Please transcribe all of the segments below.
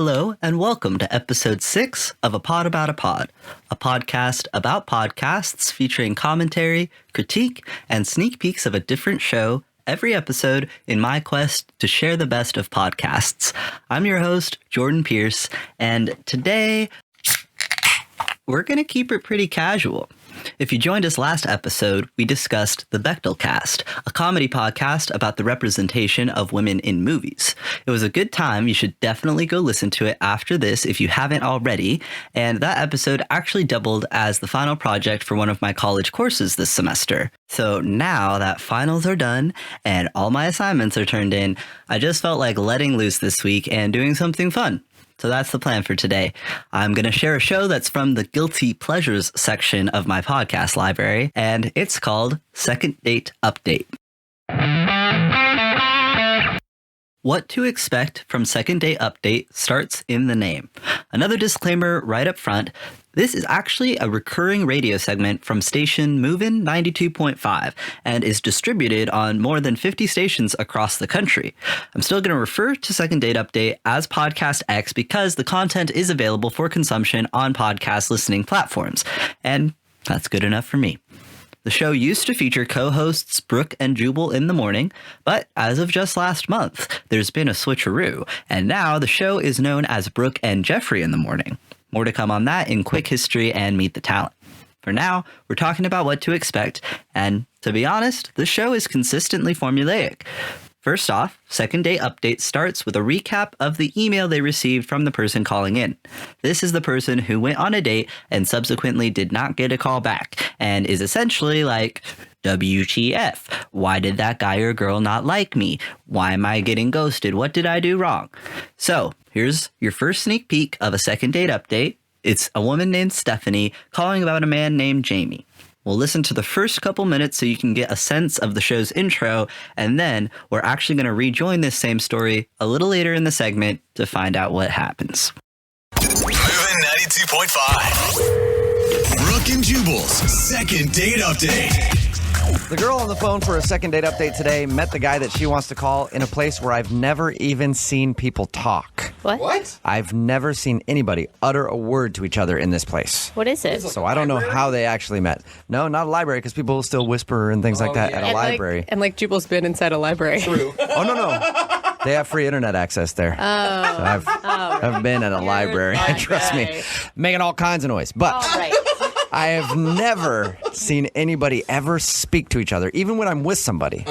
Hello, and welcome to episode 6 of A Pod About a Pod, a podcast about podcasts featuring commentary, critique, and sneak peeks of a different show every episode in my quest to share the best of podcasts. I'm your host, Jordan Pierce, and today we're going to keep it pretty casual. If you joined us last episode, we discussed The Bechdel Cast, a comedy podcast about the representation of women in movies. It was a good time. You should definitely go listen to it after this if you haven't already. And that episode actually doubled as the final project for one of my college courses this semester. So now that finals are done and all my assignments are turned in, I just felt like letting loose this week and doing something fun. So that's the plan for today. I'm going to share a show that's from the Guilty Pleasures section of my podcast library, and it's called Second Date Update. What to expect from Second Date Update starts in the name. Another disclaimer right up front. This is actually a recurring radio segment from station Movin' 92.5 and is distributed on more than 50 stations across the country. I'm still going to refer to Second Date Update as Podcast X because the content is available for consumption on podcast listening platforms, and that's good enough for me. The show used to feature co-hosts Brooke and Jubal in the morning, but as of just last month, there's been a switcheroo, and now the show is known as Brooke and Jeffrey in the morning. More to come on that in Quick History and Meet the Talent. For now, we're talking about what to expect, and to be honest, the show is consistently formulaic. First off, Second Date Update starts with a recap of the email they received from the person calling in. This is the person who went on a date and subsequently did not get a call back, and is essentially like, WTF? Why did that guy or girl not like me? Why am I getting ghosted? What did I do wrong? So, here's your first sneak peek of a Second Date Update. It's a woman named Stephanie calling about a man named Jamie. We'll listen to the first couple minutes so you can get a sense of the show's intro, and then we're actually going to rejoin this same story a little later in the segment to find out what happens. Moving 92.5. Brooke and Jubal's Second Date Update. The girl on the phone for a second date update today met the guy that she wants to call in a place where I've never even seen people talk. What? I've never seen anybody utter a word to each other in this place. What is it? So I don't know how they actually met. No, not a library, because people still whisper and things like that at a library. And Jubal's been inside a library. True. Oh, no. They have free internet access there. Oh. So I've been at a library, trust me, making all kinds of noise. But All right. I have never seen anybody ever speak to each other, even when I'm with somebody,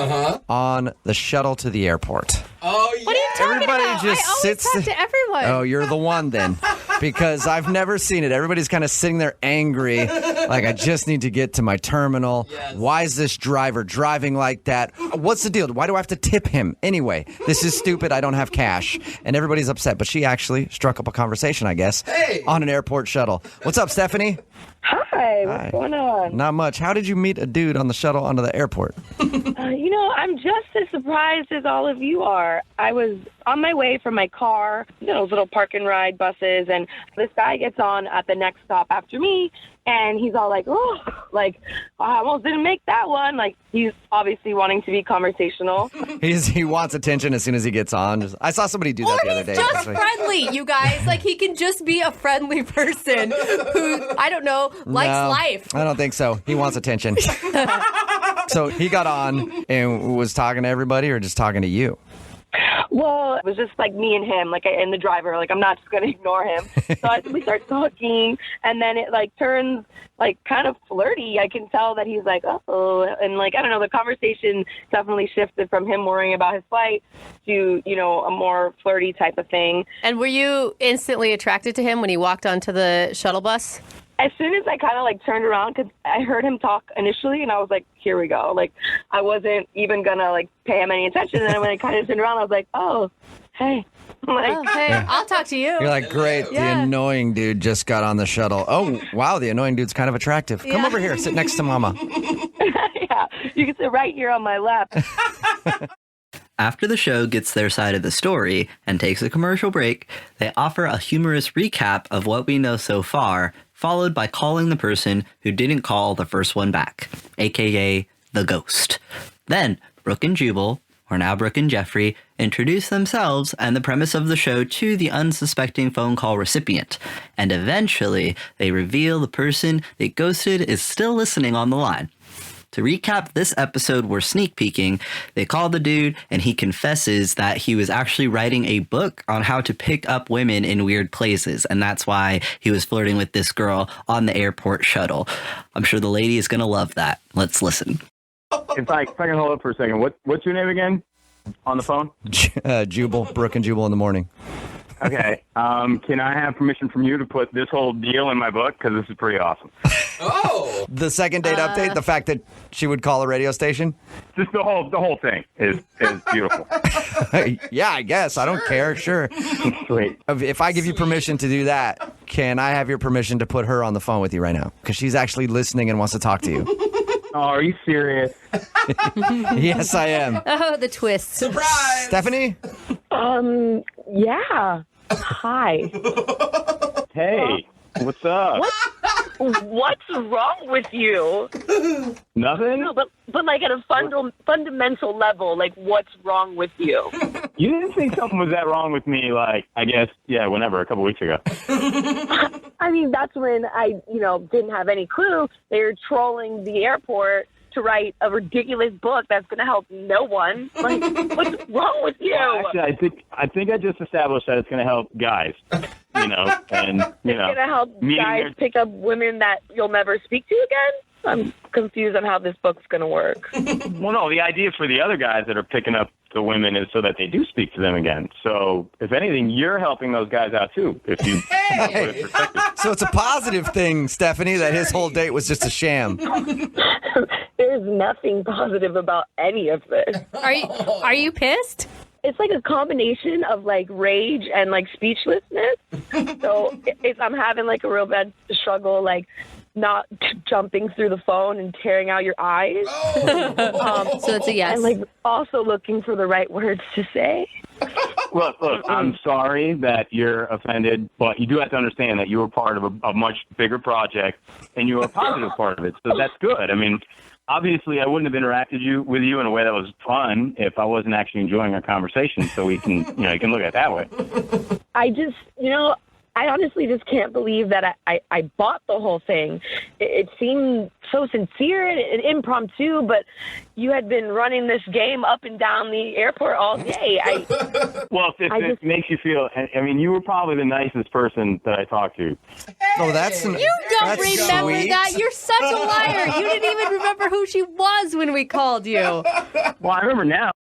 on the shuttle to the airport. Oh, yeah. What are you talking Everybody about? just I always sits talk to everyone. Oh, you're the one then. Because I've never seen it. Everybody's kind of sitting there angry, like, I just need to get to my terminal. Yes. Why is this driver driving like that? What's the deal? Why do I have to tip him? Anyway, this is stupid. I don't have cash. And everybody's upset. But she actually struck up a conversation, I guess, on an airport shuttle. What's up, Stephanie? Hi, what's going on? Not much. How did you meet a dude on the shuttle onto the airport? I'm just as surprised as all of you are. I was on my way from my car, those little park and ride buses, and this guy gets on at the next stop after me, and he's all like, I almost didn't make that one. Like, he's obviously wanting to be conversational. He wants attention as soon as he gets on. I saw somebody do that the other day. Just actually. friendly, you guys. Like, he can just be a friendly person who, I don't know, likes life. I don't think so. He wants attention. So he got on and was talking to everybody, or just talking to you? Well, it was just like me and him, and the driver. I'm not just going to ignore him. So we start talking, and then it turns kind of flirty. I can tell that he's like, oh, and I don't know, the conversation definitely shifted from him worrying about his flight to, a more flirty type of thing. And were you instantly attracted to him when he walked onto the shuttle bus? As soon as I kind of turned around, because I heard him talk initially, and I was like, here we go. I wasn't even going to pay him any attention. And then when I kind of turned around, I was like, oh, hey. I'll talk to you. You're like, great, the annoying dude just got on the shuttle. Oh, wow, the annoying dude's kind of attractive. Come over here, sit next to Mama. Yeah, you can sit right here on my lap. After the show gets their side of the story and takes a commercial break, they offer a humorous recap of what we know so far, followed by calling the person who didn't call the first one back, aka the ghost. Then Brooke and Jubal, where now Brooke and Jeffrey introduce themselves and the premise of the show to the unsuspecting phone call recipient. And eventually, they reveal the person they ghosted is still listening on the line. To recap this episode we're sneak peeking, they call the dude and he confesses that he was actually writing a book on how to pick up women in weird places, and that's why he was flirting with this girl on the airport shuttle. I'm sure the lady is going to love that. Let's listen. If I can hold up for a second, what's your name again on the phone? Jubal, Brooke and Jubal in the morning. Okay. Can I have permission from you to put this whole deal in my book? Because this is pretty awesome. Oh, The second date update, the fact that she would call a radio station? Just the whole thing is beautiful. Yeah, I guess. I don't care. Sure. Sweet. If I give you permission to do that, can I have your permission to put her on the phone with you right now? Because she's actually listening and wants to talk to you. Oh, are you serious? Yes, I am. Oh, the twists. surprise! Stephanie? Yeah. Hi. Hey, what's up? What's wrong with you? Nothing? No, but like at a fundamental level, like what's wrong with you? You didn't think something was that wrong with me, like, I guess, whenever, a couple weeks ago. I mean, that's when I, didn't have any clue they were trolling the airport to write a ridiculous book that's going to help no one. Like, what's wrong with you? Well, actually, I think I just established that it's going to help guys, and, It's going to help meeting guys their- pick up women that you'll never speak to again? I'm confused on how this book's going to work. Well, no, the idea for the other guys that are picking up the women is so that they do speak to them again. So, if anything, you're helping those guys out, too, if you put it in perspective. So it's a positive thing, Stephanie, that his whole date was just a sham. There's nothing positive about any of this. Are you pissed? It's like a combination of like rage and like speechlessness. So I'm having like a real bad struggle, like not jumping through the phone and tearing out your eyes. So it's a yes. And like also looking for the right words to say. Look, I'm sorry that you're offended, but you do have to understand that you were part of a much bigger project, and you were a positive part of it. So that's good. I mean, obviously, I wouldn't have interacted with you in a way that was fun if I wasn't actually enjoying our conversation. So we can, you can look at it that way. I just, I honestly just can't believe that I bought the whole thing. It seemed so sincere and impromptu, but you had been running this game up and down the airport all day. Well, if it makes you feel, I mean, you were probably the nicest person that I talked to. Oh, that's You don't remember sweet. that. You're such a liar. You didn't even remember who she was when we called you. Well, I remember now.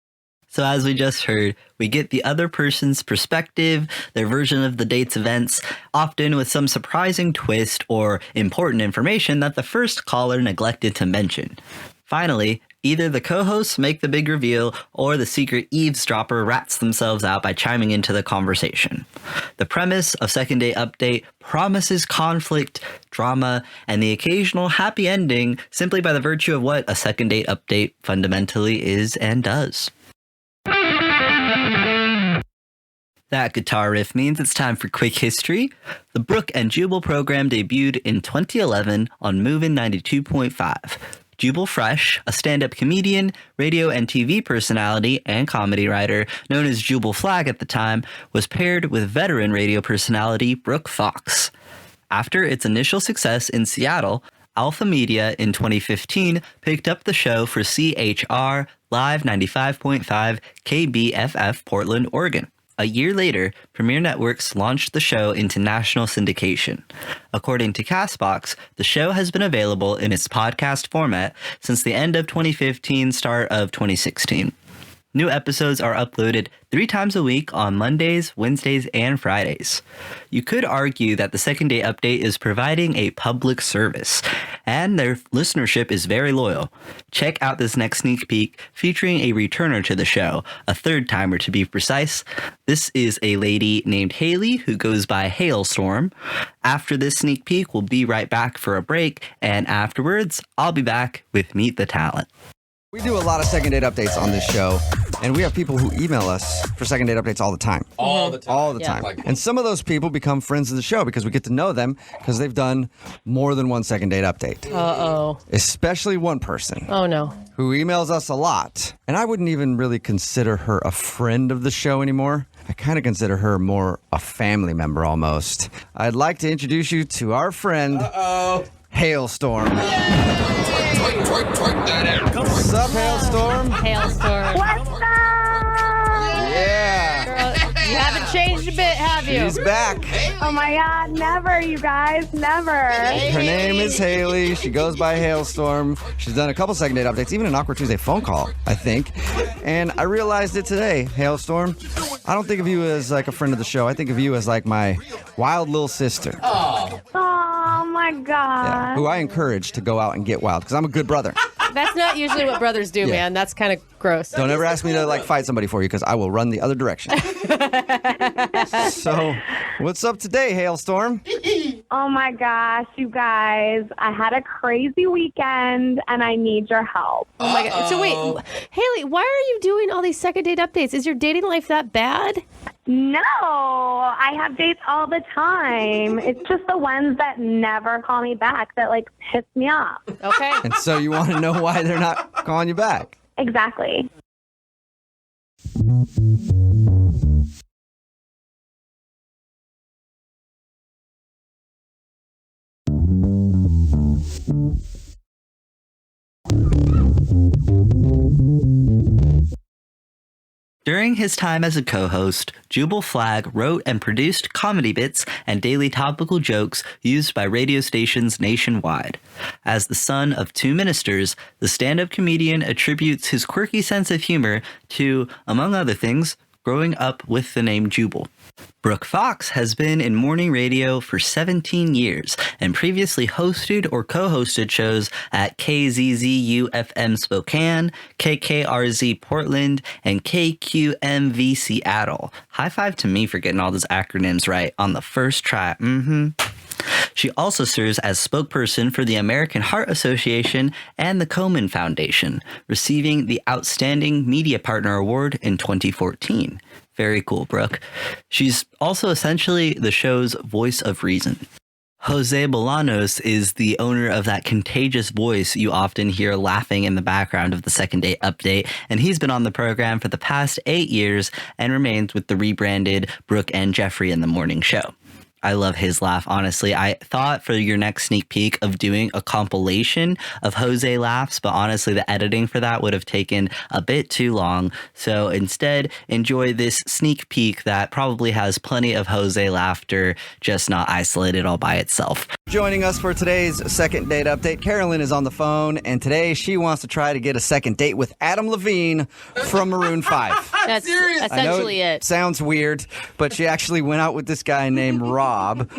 So as we just heard, we get the other person's perspective, their version of the date's events, often with some surprising twist or important information that the first caller neglected to mention. Finally, either the co-hosts make the big reveal or the secret eavesdropper rats themselves out by chiming into the conversation. The premise of Second Date Update promises conflict, drama, and the occasional happy ending simply by the virtue of what a Second Date Update fundamentally is and does. That guitar riff means it's time for quick history. The Brooke and Jubal program debuted in 2011 on Movin' 92.5. Jubal Fresh, a stand-up comedian, radio and TV personality, and comedy writer known as Jubal Flag at the time, was paired with veteran radio personality Brooke Fox. After its initial success in Seattle, Alpha Media in 2015 picked up the show for CHR Live 95.5 KBFF Portland, Oregon. A year later, Premier Networks launched the show into national syndication. According to CastBox, the show has been available in its podcast format since the end of 2015, start of 2016. New episodes are uploaded 3 times a week on Mondays, Wednesdays, and Fridays. You could argue that the Second Date Update is providing a public service, and their listenership is very loyal. Check out this next sneak peek featuring a returner to the show, a third-timer to be precise. This is a lady named Haley who goes by Hailstorm. After this sneak peek, we'll be right back for a break, and afterwards, I'll be back with Meet the Talent. We do a lot of second date updates on this show, and we have people who email us for second date updates all the time. all the time. All the time. Like- And some of those people become friends of the show because we get to know them because they've done more than one second date update. Uh-oh. Especially one person. Oh, no. who emails us a lot. And I wouldn't even really consider her a friend of the show anymore. I kind of consider her more a family member almost. I'd like to introduce you to our friend, Hailstorm. What's up, Hailstorm? Hailstorm. What's up? Yeah. Girl, you haven't changed a bit, have you? She's back. Oh my God, never, you guys, never. Her name is Haley. She goes by Hailstorm. She's done a couple second date updates, even an Awkward Tuesday phone call, I think. And I realized it today, Hailstorm. I don't think of you as like a friend of the show. I think of you as like my wild little sister. Oh my God. Yeah, who I encourage to go out and get wild because I'm a good brother. That's not usually what brothers do, man. That's kind of gross. Don't ever ask me to like fight somebody for you because I will run the other direction. So, what's up today, Hailstorm? Oh my gosh, you guys. I had a crazy weekend and I need your help. Oh my God. So wait, Haley, why are you doing all these second date updates? Is your dating life that bad? No, I have dates all the time. It's just the ones that never call me back that like piss me off. Okay. And so you want to know why they're not calling you back? Exactly. During his time as a co-host, Jubal Flagg wrote and produced comedy bits and daily topical jokes used by radio stations nationwide. As the son of two ministers, the stand-up comedian attributes his quirky sense of humor to, among other things, growing up with the name Jubal. Brooke Fox has been in morning radio for 17 years and previously hosted or co-hosted shows at KZZU-FM Spokane, KKRZ Portland, and KQMV Seattle. High five to me for getting all those acronyms right on the first try. She also serves as spokesperson for the American Heart Association and the Komen Foundation, receiving the Outstanding Media Partner Award in 2014. Very cool, Brooke. She's also essentially the show's voice of reason. Jose Bolanos is the owner of that contagious voice you often hear laughing in the background of the second date update, and he's been on the program for the past 8 years and remains with the rebranded Brooke and Jeffrey in the Morning Show. I love his laugh, honestly. I thought for your next sneak peek of doing a compilation of Jose laughs, but honestly, the editing for that would have taken a bit too long. So instead, enjoy this sneak peek that probably has plenty of Jose laughter, just not isolated all by itself. Joining us for today's second date update, Carolyn is on the phone, and today she wants to try to get a second date with Adam Levine from Maroon 5. That's essentially it. Sounds weird, but she actually went out with this guy named Rob,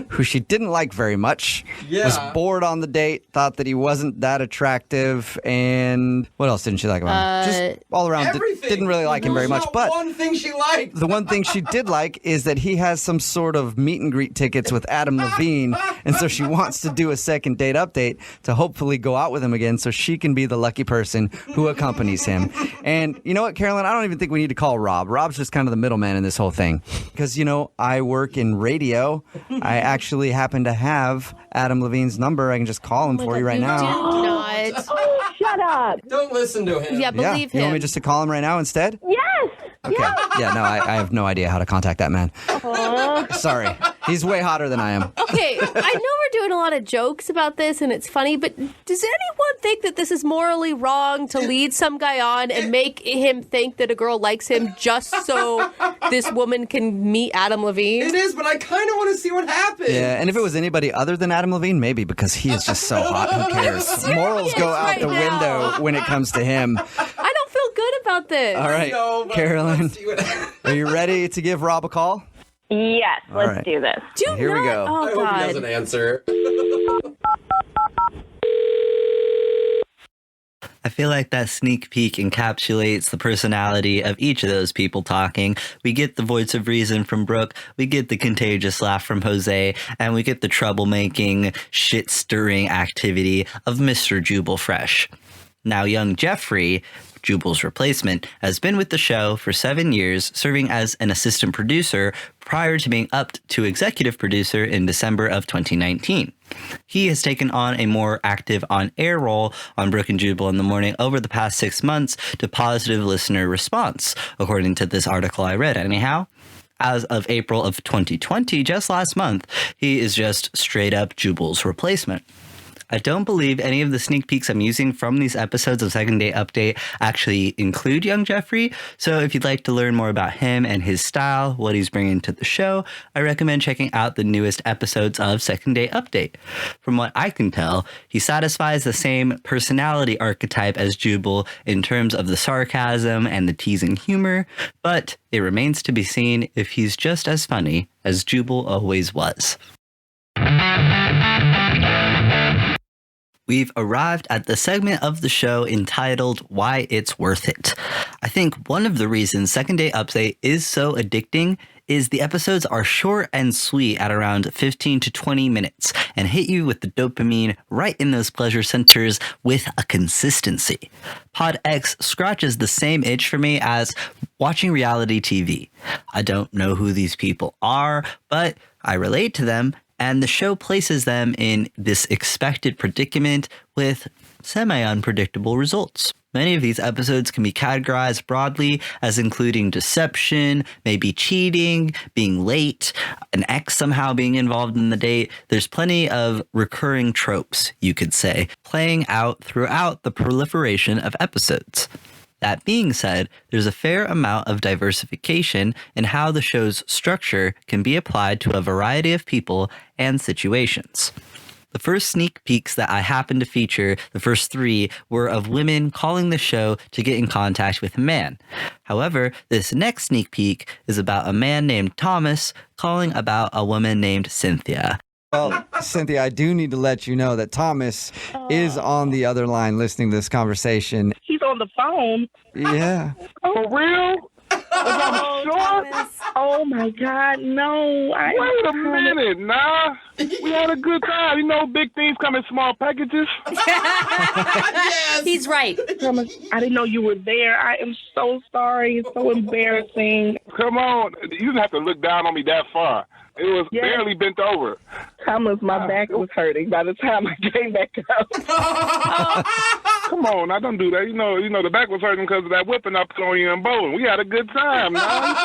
who she didn't like very much. Yeah. Was bored on the date, thought that he wasn't that attractive, and what else didn't she like about him? Just all around, didn't really like him very much. But one thing she liked. The one thing she did like is that he has some sort of meet and greet tickets with Adam Levine, and so she wants to do a second date update to hopefully go out with him again so she can be the lucky person who accompanies him. And you know what, Carolyn? I don't even think we need to call Rob. Rob's just kind of the middleman in this whole thing. Because, you know, I work in radio. I actually happen to have Adam Levine's number. I can just call him for you right now. Do not. Oh, shut up. Don't listen to him. Yeah, believe him. You want me just to call him right now instead? Yes. Okay. Yeah, no, I have no idea how to contact that man. Sorry. He's way hotter than I am. Okay, I know we're doing a lot of jokes about this and it's funny, but does anyone think that this is morally wrong to lead some guy on and make him think that a girl likes him just so this woman can meet Adam Levine? It is, but I kind of want to see what happens. Yeah, and if it was anybody other than Adam Levine, maybe, because he is just so hot. Who cares? Morals go out right the now. window when it comes to him. I don't feel good about this. All right, Carolyn, are you ready to give Rob a call? Yes, let's right. do this. Here we go. Oh, I hope he God. doesn't answer. I feel like that sneak peek encapsulates the personality of each of those people talking. We get the voice of reason from Brooke, we get the contagious laugh from Jose, and we get the troublemaking, shit-stirring activity of Mr. Jubal Fresh. Now, young Jeffrey Jubal's replacement, has been with the show for 7 years, serving as an assistant producer prior to being upped to executive producer in December of 2019. He has taken on a more active on-air role on Brooke and Jubal in the Morning over the past 6 months to positive listener response, according to this article I read anyhow. As of April of 2020, just last month, he is just straight up Jubal's replacement. I don't believe any of the sneak peeks I'm using from these episodes of Second Day Update actually include young Jeffrey, so if you'd like to learn more about him and his style, what he's bringing to the show, I recommend checking out the newest episodes of Second Day Update. From what I can tell, he satisfies the same personality archetype as Jubal in terms of the sarcasm and the teasing humor, but it remains to be seen if he's just as funny as Jubal always was. We've arrived at the segment of the show entitled Why It's Worth It. I think one of the reasons Second Day Update is so addicting is the episodes are short and sweet at around 15 to 20 minutes and hit you with the dopamine right in those pleasure centers with a consistency. Pod X scratches the same itch for me as watching reality TV. I don't know who these people are, but I relate to them, and the show places them in this expected predicament with semi-unpredictable results. Many of these episodes can be categorized broadly as including deception, maybe cheating, being late, an ex somehow being involved in the date. There's plenty of recurring tropes, you could say, playing out throughout the proliferation of episodes. That being said, there's a fair amount of diversification in how the show's structure can be applied to a variety of people and situations. The first sneak peeks that I happened to feature, the first 3, were of women calling the show to get in contact with a man. However, this next sneak peek is about a man named Thomas calling about a woman named Cynthia. Well, Cynthia, I do need to let you know that Thomas is on the other line listening to this conversation. He's on the phone. Yeah. For real? I'm sure? Oh, my God, no. Wait a minute, nah. We had a good time. You know, big things come in small packages. Yes. He's right. Thomas, I didn't know you were there. I am so sorry. It's so embarrassing. Come on. You didn't have to look down on me that far. It was barely bent over. Thomas, my back was hurting by the time I came back up. Come on, now don't do that. You know the back was hurting because of that whipping I put on you and bowling. We had a good time, man.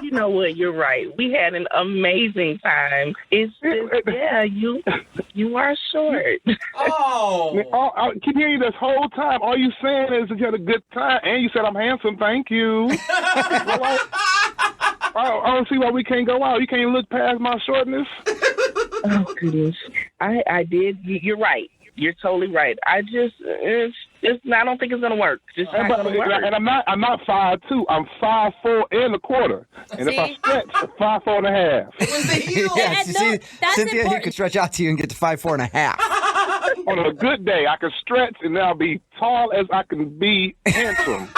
You know what? You're right. We had an amazing time. It's just, you are short. Oh. I keep hearing you this whole time. All you saying is that you had a good time, and you said I'm handsome. Thank you. I don't see why we can't go out. You can't look past my shortness. Oh, goodness. I did. You're right. You're totally right. I don't think it's gonna work. Just not gonna work. And I'm not 5'2". I'm 5'4" and a quarter. And if I stretch, 5'4" and a half. It was the heel. Yes, you see, that's Cynthia, he important. could stretch out to you and get to 5'4" and a half. On a good day, I can stretch and then I'll be tall as I can be handsome.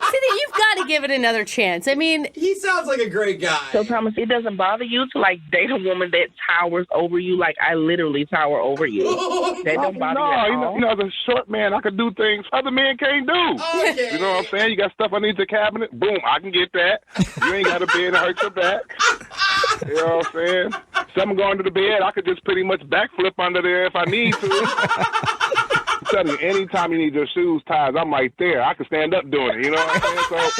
Cynthia, you've got to give it another chance. I mean, He sounds like a great guy. So, Thomas, it doesn't bother you to, date a woman that towers over you? Like, I literally tower over you. That don't bother you at all? You know, as a short man, I can do things other men can't do. Okay. You know what I'm saying? You got stuff underneath your cabinet? Boom, I can get that. You ain't got a bed to hurt your back. You know what I'm saying? Something going to the bed, I could just pretty much backflip under there if I need to. I'm telling you, anytime you need your shoes tied, I'm right there. I can stand up doing it. You know what I'm saying?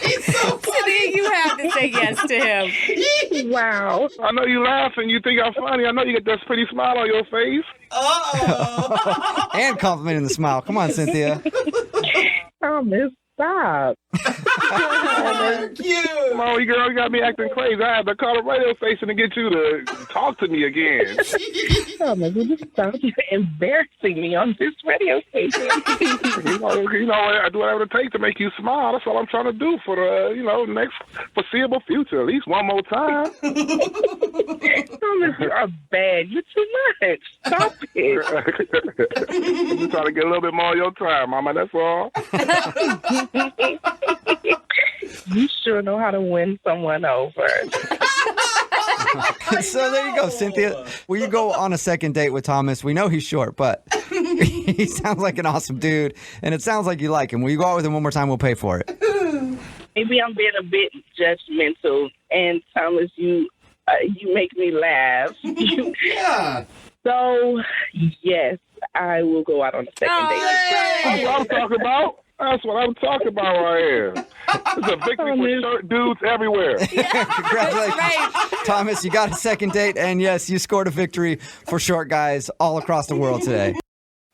He's so funny. Cynthia, you have to say yes to him. Wow. I know you laughing. You think I'm funny. I know you get this pretty smile on your face. Uh-oh. And complimenting the smile. Come on, Cynthia. Thomas, stop. Cute. Come on, you girl, you got me acting crazy. I had to call the radio station to get you to talk to me again. Thomas, will you stop? You're embarrassing me on this radio station. You know, I do whatever it takes to make you smile. That's all I'm trying to do for the, next foreseeable future. At least one more time. Thomas, you are bad. You're too much. Stop it. I'm just trying to get a little bit more of your time, Mama. That's all. You sure know how to win someone over. So there you go, Cynthia. Will you go on a second date with Thomas? We know he's short, but He sounds like an awesome dude, and it sounds like you like him. Will you go out with him one more time? We'll pay for it. Maybe I'm being a bit judgmental, and Thomas, you make me laugh. Yeah. So, yes, I will go out on a second date. That's what I'm talking about. That's what I'm talking about right here. It's a victory for short dudes everywhere. Congratulations, Thomas. You got a second date, and yes, you scored a victory for short guys all across the world today.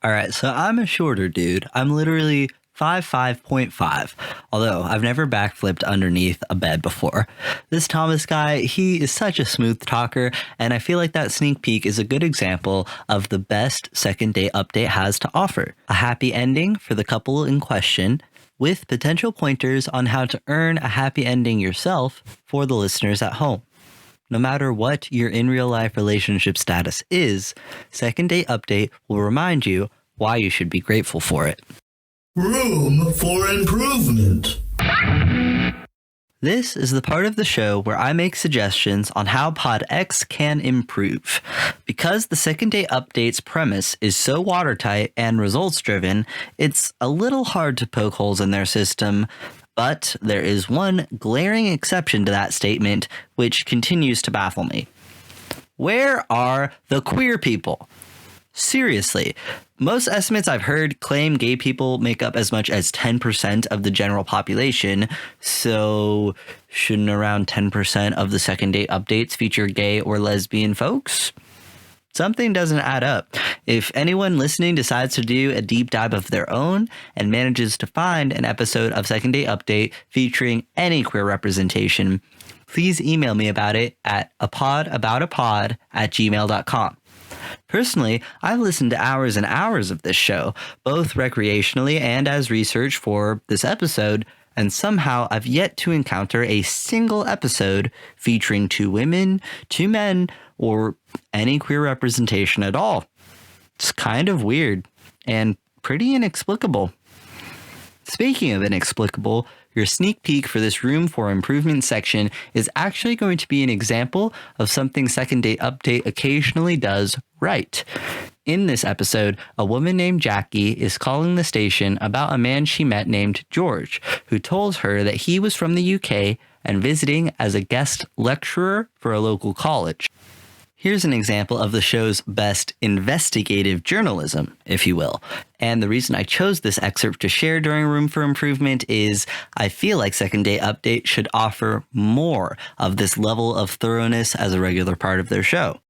All right, so I'm a shorter dude. I'm literally 5'5.5", although I've never backflipped underneath a bed before. This Thomas guy, he is such a smooth talker, and I feel like that sneak peek is a good example of the best second date update has to offer. A happy ending for the couple in question, with potential pointers on how to earn a happy ending yourself for the listeners at home. No matter what your in real life relationship status is, Second Date Update will remind you why you should be grateful for it. Room for improvement. This is the part of the show where I make suggestions on how Pod X can improve. Because the Second Date Update's premise is so watertight and results driven, it's a little hard to poke holes in their system. But there is one glaring exception to that statement, which continues to baffle me. Where are the queer people? Seriously, most estimates I've heard claim gay people make up as much as 10% of the general population, so shouldn't around 10% of the Second Date Updates feature gay or lesbian folks? Something doesn't add up. If anyone listening decides to do a deep dive of their own and manages to find an episode of Second Date Update featuring any queer representation, please email me about it at apod@gmail.com. Personally, I've listened to hours and hours of this show, both recreationally and as research for this episode, and somehow I've yet to encounter a single episode featuring 2 women, 2 men, or any queer representation at all. It's kind of weird and pretty inexplicable. Speaking of inexplicable, your sneak peek for this Room for Improvement section is actually going to be an example of something Second Date Update occasionally does right. In this episode, a woman named Jackie is calling the station about a man she met named George, who told her that he was from the UK and visiting as a guest lecturer for a local college. Here's an example of the show's best investigative journalism, if you will. And the reason I chose this excerpt to share during Room for Improvement is I feel like Second Date Update should offer more of this level of thoroughness as a regular part of their show.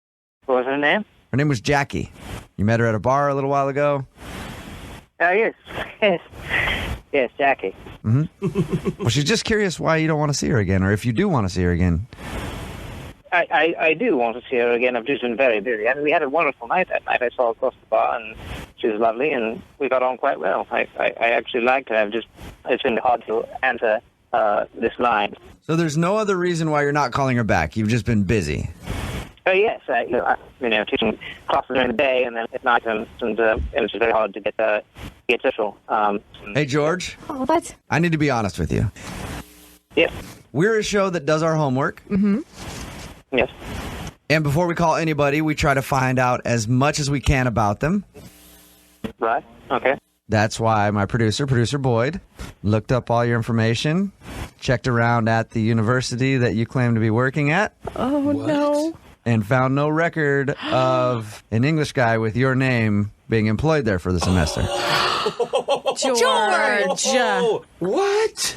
What was her name? Her name was Jackie. You met her at a bar a little while ago? Yes. Yes, Jackie. Mm-hmm. Well, she's just curious why you don't want to see her again, or if you do want to see her again. I do want to see her again. I've just been very busy. I mean, we had a wonderful night that night. I saw her across the bar, and she was lovely, and we got on quite well. I actually liked her. It's been hard to answer this line. So there's no other reason why you're not calling her back. You've just been busy. Oh, yes. Teaching classes during the day, and then at night, and it was very hard to get social. Hey, George. Oh, that's... I need to be honest with you. Yep. We're a show that does our homework. Mm-hmm. Yes. And before we call anybody, we try to find out as much as we can about them. Right. Okay. That's why my producer Boyd, looked up all your information, checked around at the university that you claim to be working at. Oh, no. And found no record of an English guy with your name being employed there for the semester. George! What?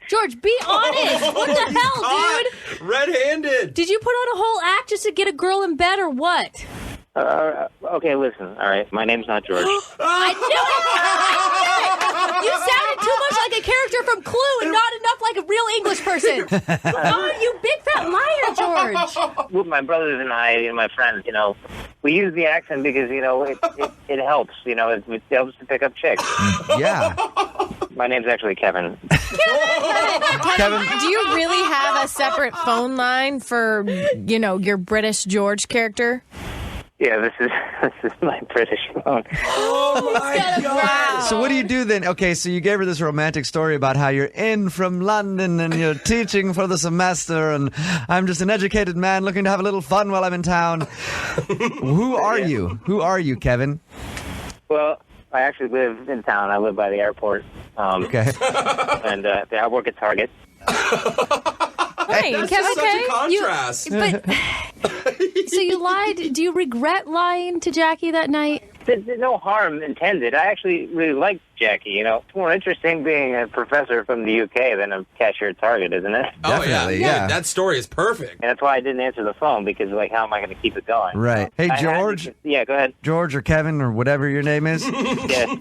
George, be honest! What the hell, dude? Red-handed. Did you put on a whole act just to get a girl in bed or what? Okay, listen. All right, my name's not George. I knew it! You sounded too much like a character from Clue and not enough like a real English person. Oh, you big fat liar, George. Well, my brothers and I and my friends, we use the accent because, it helps. It helps to pick up chicks. Yeah. My name's actually Kevin. Kevin, do you really have a separate phone line for, your British George character? Yeah, this is my British phone. Oh my God. So what do you do then? Okay, so you gave her this romantic story about how you're in from London and you're teaching for the semester, and I'm just an educated man looking to have a little fun while I'm in town. Who are you? Who are you, Kevin? Well, I actually live in town. I live by the airport. Okay. And I work at Target. Hey, That's Kevin, such a contrast. But so you lied. Do you regret lying to Jackie that night? There's no harm intended. I actually really like Jackie. You know, it's more interesting being a professor from the UK than a cashier at Target, isn't it? Oh, Definitely, yeah. That story is perfect. And that's why I didn't answer the phone, because, like, how am I going to keep it going? Right. Hey, George. Yeah, go ahead. George or Kevin or whatever your name is. Yeah.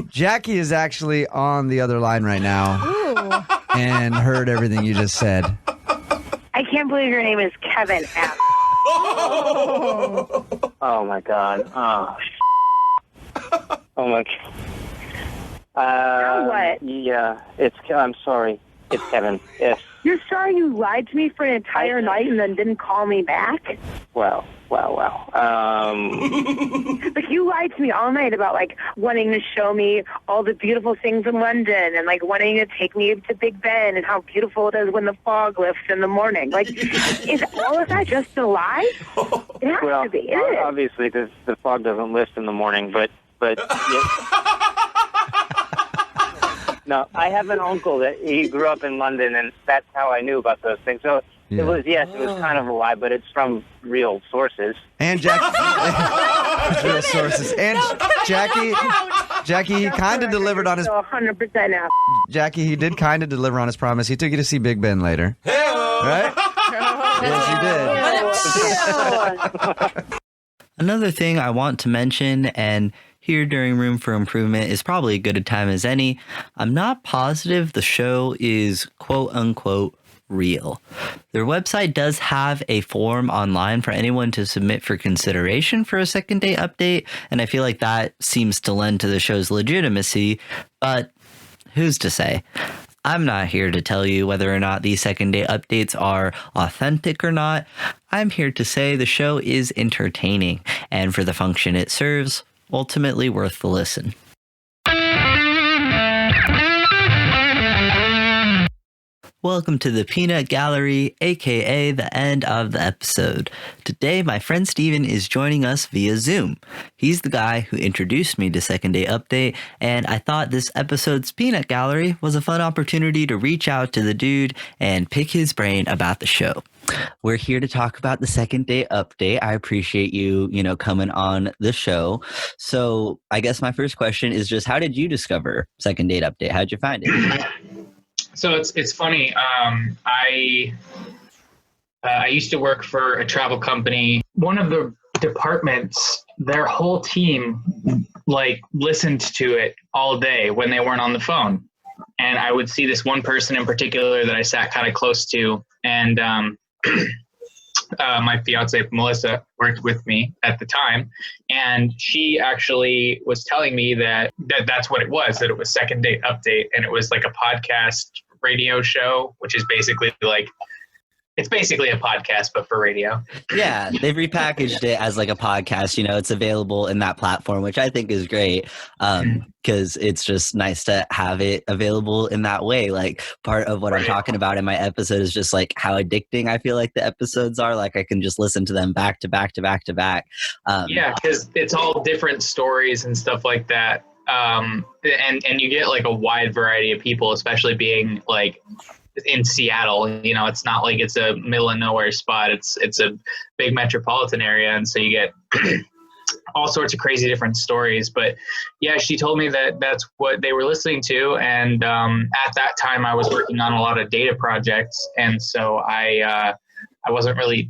Jackie is actually on the other line right now and heard everything you just said. I can't believe your name is Kevin F. Oh, my God. Oh, my God. What? Yeah, I'm sorry. It's Kevin. Yes. You're sorry you lied to me for an entire night and then didn't call me back? Well. Like, you lied to me all night about, like, wanting to show me all the beautiful things in London and, like, wanting to take me to Big Ben and how beautiful it is when the fog lifts in the morning. Like, is all of that just a lie? It has Well, to be. It is. obviously, the fog doesn't lift in the morning, but yeah. No, I have an uncle that he grew up in London, and that's how I knew about those things. So Yeah. it was kind of a lie, but it's from real sources. And Jackie, real sources. And Jackie, he kind of delivered on his. So 100% out. Jackie, he did kind of deliver on his promise. He took you to see Big Ben later, right? Yes, he did. Another thing I want to mention, and here during Room for Improvement is probably as good a time as any, I'm not positive the show is quote unquote real. Their website does have a form online for anyone to submit for consideration for a second day update, and I feel like that seems to lend to the show's legitimacy, but who's to say? I'm not here to tell you whether or not these second day updates are authentic or not. I'm here to say the show is entertaining, and for the function it serves, ultimately worth the listen. Welcome to the Peanut Gallery, aka the end of the episode. Today, my friend Steven is joining us via Zoom. He's the guy who introduced me to Second Day Update, and I thought this episode's Peanut Gallery was a fun opportunity to reach out to the dude and pick his brain about the show. We're here to talk about the Second Day Update. I appreciate you, coming on the show. So I guess my first question is just, how did you discover Second Date Update? How'd you find it? So it's funny. I used to work for a travel company. One of the departments, their whole team listened to it all day when they weren't on the phone. And I would see this one person in particular that I sat kind of close to, and my fiance Melissa worked with me at the time, and she actually was telling me that's what it was, that it was Second Date Update, and it was like a podcast radio show, which is basically it's basically a podcast, but for radio. Yeah, they've repackaged it as like a podcast. It's available in that platform, which I think is great, because it's just nice to have it available in that way. Like, part of what I'm talking about in my episode is just like how addicting I feel like the episodes are. Like, I can just listen to them back to back to back to back. Yeah, because it's all different stories and stuff like that. And you get like a wide variety of people, especially being like in Seattle. It's not like it's a middle of nowhere spot. It's a big metropolitan area, and so you get all sorts of crazy different stories. But yeah, she told me that that's what they were listening to, and at that time I was working on a lot of data projects, and so I wasn't really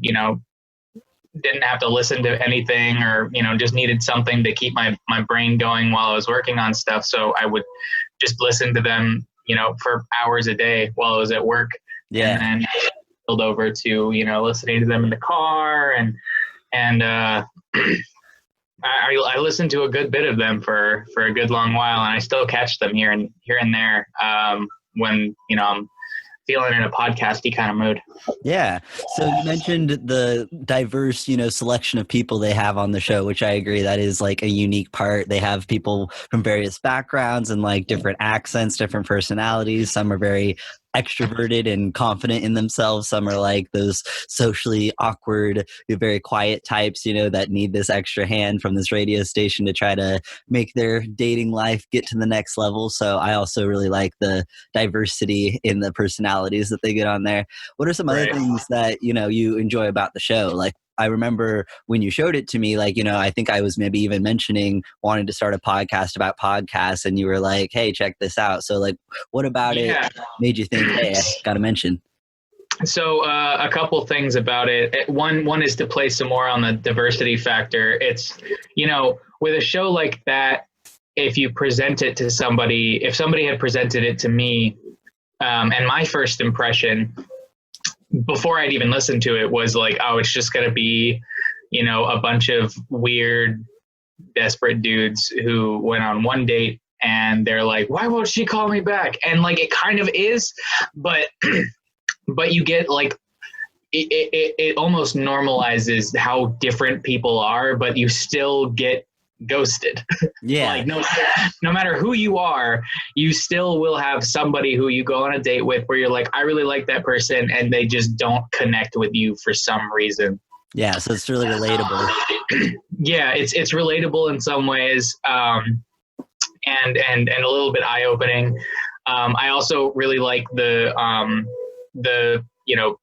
didn't have to listen to anything, or just needed something to keep my brain going while I was working on stuff. So I would just listen to them for hours a day while I was at work. Yeah. And then build over to listening to them in the car, and I listened to a good bit of them for a good long while, and I still catch them here and there when I'm feeling in a podcasty kind of mood. Yeah. So you mentioned the diverse, selection of people they have on the show, which I agree that is like a unique part. They have people from various backgrounds and like different accents, different personalities. Some are very extroverted and confident in themselves. Some are like those socially awkward, very quiet types, that need this extra hand from this radio station to try to make their dating life get to the next level. So I also really like the diversity in the personalities that they get on there. What are some other things that, you enjoy about the show? Like, I remember when you showed it to me, like, I think I was maybe even mentioning wanting to start a podcast about podcasts, and you were like, hey, check this out. So, like, what about it made you think, hey, I got to mention? So a couple things about it. One is to play some more on the diversity factor. It's, with a show like that, if you present it to somebody, if somebody had presented it to me, and my first impression before I'd even listened to it was like, oh, it's just going to be, a bunch of weird, desperate dudes who went on one date and they're like, why won't she call me back? And like, it kind of is, but you get like, it almost normalizes how different people are, but you still get ghosted. Yeah. Like no matter who you are, you still will have somebody who you go on a date with where you're like, I really like that person, and they just don't connect with you for some reason. Yeah, so it's really relatable. Yeah, it's relatable in some ways, and a little bit eye-opening. I also really like the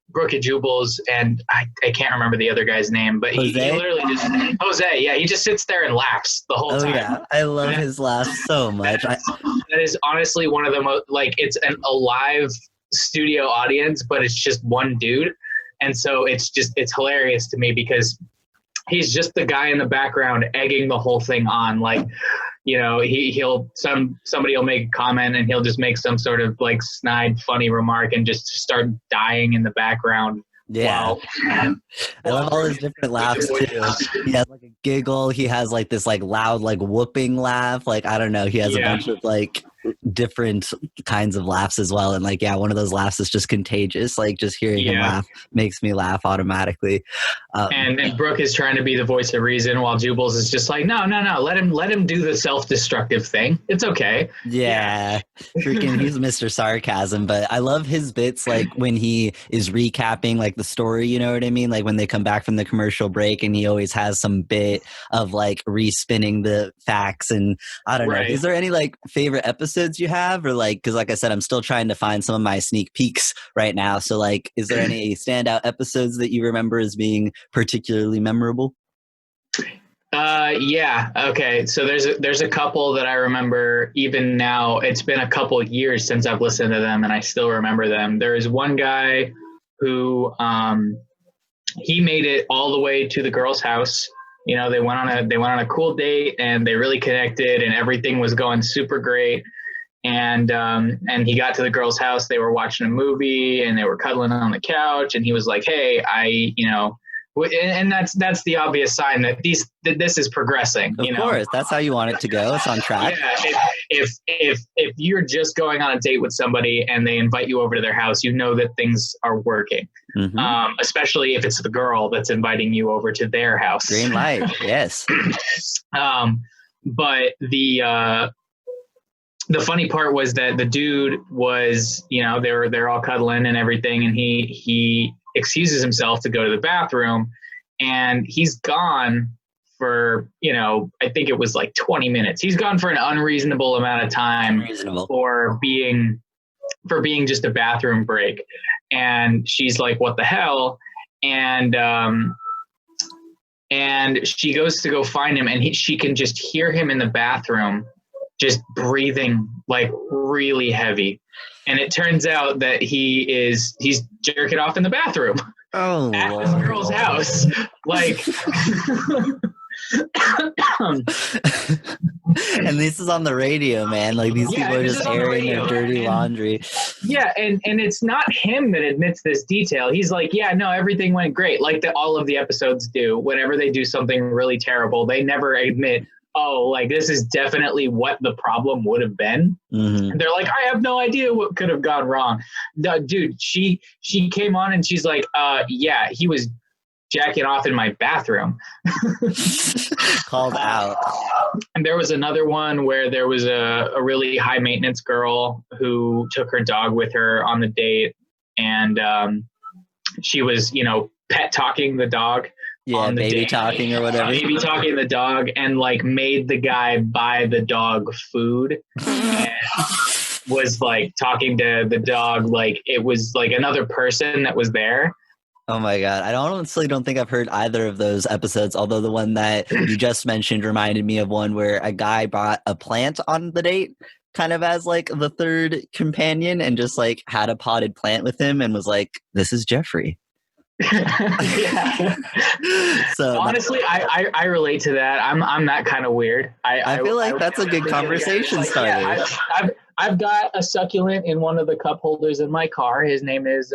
Brooke and Jubal's, and I can't remember the other guy's name, but he literally just Jose. Yeah, he just sits there and laughs the whole time. Yeah, I love his laugh so much. That is honestly one of the most, like, it's a live studio audience, but it's just one dude, and so it's hilarious to me because he's just the guy in the background egging the whole thing on, like. Somebody will make a comment and he'll just make some sort of like snide, funny remark and just start dying in the background. Yeah. I love all his different laughs too. He has like a giggle. He has like this like loud, like whooping laugh. Like, I don't know. He has a bunch of like different kinds of laughs as well. And like, one of those laughs is just contagious. Like just hearing him laugh makes me laugh automatically. And Brooke is trying to be the voice of reason while Jubal's is just like, no, let him do the self-destructive thing. It's okay. Yeah. Freaking, he's Mr. Sarcasm, but I love his bits like when he is recapping like the story, you know what I mean? Like when they come back from the commercial break and he always has some bit of like respinning the facts, and I don't know. Is there any like favorite episodes you have, or like, because like I said, I'm still trying to find some of my sneak peeks right now. So like, is there any standout episodes that you remember as being particularly memorable? Yeah. Okay. So there's a couple that I remember even now. It's been a couple of years since I've listened to them and I still remember them. There is one guy who, he made it all the way to the girl's house. They went on a cool date and they really connected and everything was going super great. And he got to the girl's house. They were watching a movie and they were cuddling on the couch. And he was like, "Hey, and that's the obvious sign that this is progressing. Of course, that's how you want it to go. It's on track. Yeah, if you're just going on a date with somebody and they invite you over to their house, you know that things are working. Mm-hmm. Especially if it's the girl that's inviting you over to their house. Green light, yes. But the funny part was that the dude was, they're all cuddling and everything, and he excuses himself to go to the bathroom, and he's gone for, I think it was like 20 minutes. He's gone for an unreasonable amount of time for being just a bathroom break. And she's like, what the hell? And she goes to go find him, and she can just hear him in the bathroom just breathing like really heavy. And it turns out that he's jerking off in the bathroom at this girl's house. Like, and this is on the radio, man. Like these people are just airing their dirty laundry. Yeah, and it's not him that admits this detail. He's like, yeah, no, everything went great. Like all of the episodes do. Whenever they do something really terrible, they never admit, oh, like this is definitely what the problem would have been. Mm-hmm. They're like, I have no idea what could have gone wrong. No, dude, she came on and she's like, yeah, he was jacking off in my bathroom. Called out. And there was another one where there was a really high maintenance girl who took her dog with her on the date, and she was, pet talking the dog. Yeah, baby date. talking or whatever. Baby talking the dog, and like made the guy buy the dog food. And was like talking to the dog like it was like another person that was there. Oh my God. I honestly don't think I've heard either of those episodes, although the one that you just mentioned reminded me of one where a guy brought a plant on the date, kind of as like the third companion, and just like had a potted plant with him and was like, this is Jeffrey. Yeah. So honestly, I relate to that. I'm that kind of weird. I feel like that's a good conversation starter. Yeah, I've got a succulent in one of the cup holders in my car. His name is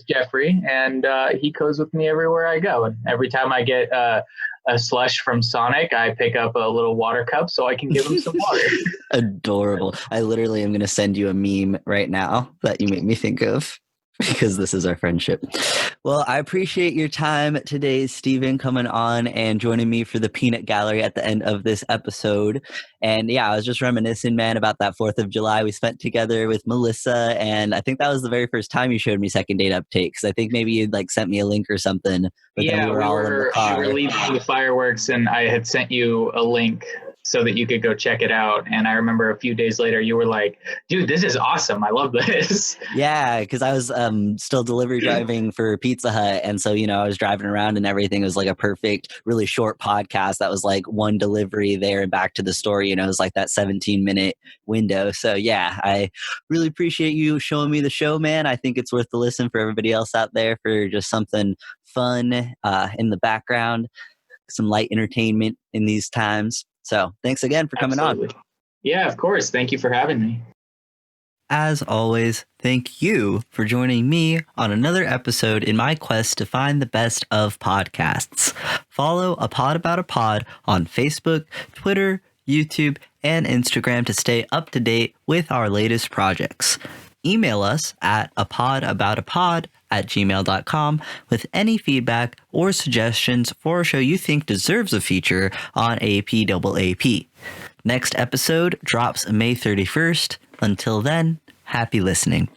Jeffrey, and he goes with me everywhere I go. And every time I get a slush from Sonic, I pick up a little water cup so I can give him some water. Adorable. I literally am going to send you a meme right now that you make me think of, because this is our friendship. Well, I appreciate your time today, Steven, coming on and joining me for the Peanut Gallery at the end of this episode. And yeah, I was just reminiscing, man, about that 4th of July we spent together with Melissa. And I think that was the very first time you showed me Second Date Update, because I think maybe you'd like sent me a link or something. But yeah, then we were all in the car. We were leaving the fireworks, and I had sent you a link so that you could go check it out. And I remember a few days later, you were like, dude, this is awesome. I love this. Yeah, because I was still delivery driving for Pizza Hut. And so, I was driving around and everything. It was like a perfect, really short podcast that was like one delivery there and back to the store. It was like that 17-minute window. So yeah, I really appreciate you showing me the show, man. I think it's worth the listen for everybody else out there, for just something fun in the background, some light entertainment in these times. So thanks again for coming on. Yeah, of course. Thank you for having me. As always, thank you for joining me on another episode in my quest to find the best of podcasts. Follow A Pod About a Pod on Facebook, Twitter, YouTube, and Instagram to stay up to date with our latest projects. Email us at apodaboutatapod@gmail.com with any feedback or suggestions for a show you think deserves a feature on APAAP. Next episode drops May 31st. Until then, happy listening.